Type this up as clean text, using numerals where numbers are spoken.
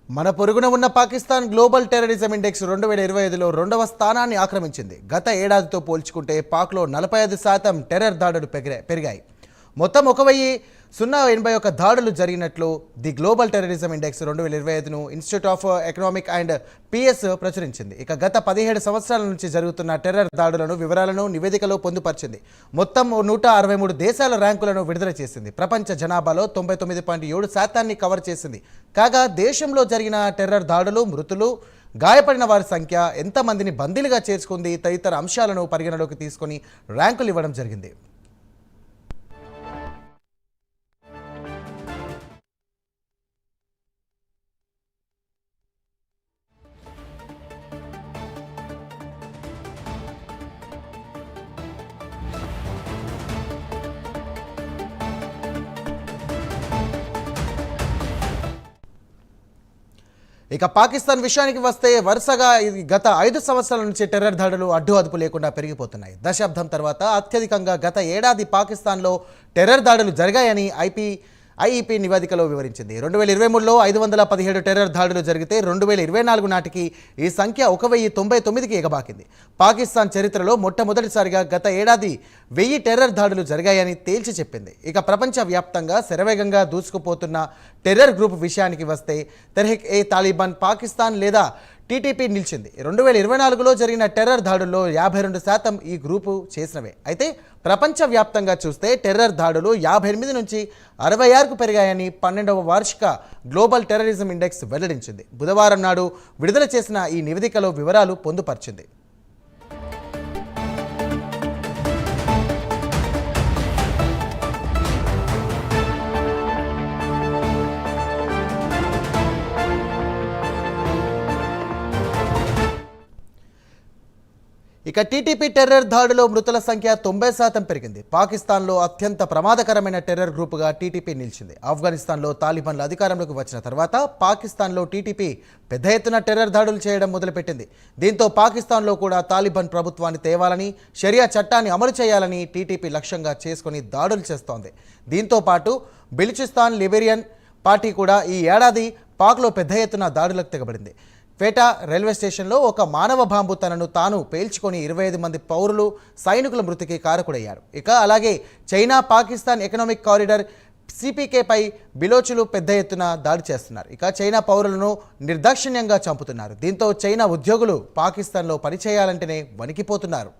మన పొరుగున ఉన్న పాకిస్తాన్ గ్లోబల్ టెర్రరిజం ఇండెక్స్ 2025లో రెండవ స్థానాన్ని ఆక్రమించింది. గత ఏడాదితో పోల్చుకుంటే పాక్లో 45% టెర్రర్ దాడులు పెరిగాయి. మొత్తం 1081 దాడులు జరిగినట్లు ది గ్లోబల్ టెర్రరిజం ఇండెక్స్ 2025ను institute of economic and peace ప్రచురించింది. ఇక గత 17 సంవత్సరాల నుంచి జరుగుతున్న టెర్రర్ దాడులను వివరాలను నివేదికలో పొందుపరిచింది. మొత్తం 163 దేశాల ర్యాంకులను విడుదల చేసింది. ప్రపంచ జనాభాలో 99.7% కవర్ చేసింది. కాగా దేశంలో జరిగిన టెర్రర్ దాడులు, మృతులు, గాయపడిన వారి సంఖ్య, ఎంతమందిని బందీలుగా చేర్చుకుంది తదితర అంశాలను పరిగణలోకి తీసుకొని ర్యాంకులు ఇవ్వడం జరిగింది. ఇక పాకిస్తాన్ విషయానికి వస్తే వరుసగా గత 5 సంవత్సరాల నుంచి టెర్రర్ దాడులు అడ్డు అదుపు లేకుండా పెరిగిపోతున్నాయి. దశాబ్దం తర్వాత అత్యధికంగా గత ఏడాది పాకిస్తాన్లో టెర్రర్ దాడులు జరిగాయని ఐఈపీ నివేదికలో వివరించింది. 2023లో 517 టెర్రర్ దాడులు జరిగితే 2024 నాటికి ఈ సంఖ్య 1099కి ఎగబాకింది. పాకిస్తాన్ చరిత్రలో మొట్టమొదటిసారిగా గత ఏడాది 1000 టెర్రర్ దాడులు జరిగాయని తేల్చి చెప్పింది. ఇక ప్రపంచవ్యాప్తంగా శరవేగంగా దూసుకుపోతున్న టెర్రర్ గ్రూప్ విషయానికి వస్తే తెహ్రీక్ ఏ తాలిబాన్ పాకిస్తాన్ లేదా టీటీపీ నిలిచింది. 2024లో జరిగిన టెర్రర్ దాడుల్లో 52% ఈ గ్రూపు చేసినవే. అయితే ప్రపంచవ్యాప్తంగా చూస్తే టెర్రర్ దాడులు 58 నుంచి 66కు పెరిగాయని 12వ వార్షిక గ్లోబల్ టెర్రరిజం ఇండెక్స్ వెల్లడించింది. బుధవారం నాడు విడుదల చేసిన ఈ నివేదికలో వివరాలు పొందుపరిచింది. ఇక టీటీపీ టెర్రర్ దాడిలో మృతుల సంఖ్య 90% పెరిగింది. పాకిస్తాన్లో అత్యంత ప్రమాదకరమైన టెర్రర్ గ్రూపుగా టీటీపీ నిలిచింది. ఆఫ్ఘనిస్తాన్లో తాలిబాన్లు అధికారంలోకి వచ్చిన తర్వాత పాకిస్తాన్లో టీటీపీ పెద్ద ఎత్తున టెర్రర్ దాడులు చేయడం మొదలుపెట్టింది. దీంతో పాకిస్తాన్లో కూడా తాలిబాన్ ప్రభుత్వాన్ని తేవాలని, షరియా చట్టాన్ని అమలు చేయాలని టీటీపీ లక్ష్యంగా చేసుకుని దాడులు చేస్తోంది. దీంతో పాటు బెలూచిస్తాన్ లిబెరియన్ పార్టీ కూడా ఈ ఏడాది పాక్లో పెద్ద ఎత్తున దాడులకు తెగబడింది. ఫేటా రైల్వే స్టేషన్లో ఒక మానవ బాంబు తనను తాను పేల్చుకొని 25 మంది పౌరులు, సైనికుల మృతికి కారకుడయ్యారు. ఇక అలాగే చైనా పాకిస్తాన్ ఎకనామిక్ కారిడార్ సిపికేపై బిలోచులు పెద్ద ఎత్తున దాడి చేస్తున్నారు. ఇక చైనా పౌరులను నిర్దాక్షిణ్యంగా చంపుతున్నారు. దీంతో చైనా ఉద్యోగులు పాకిస్తాన్లో పనిచేయాలంటేనే వణికిపోతున్నారు.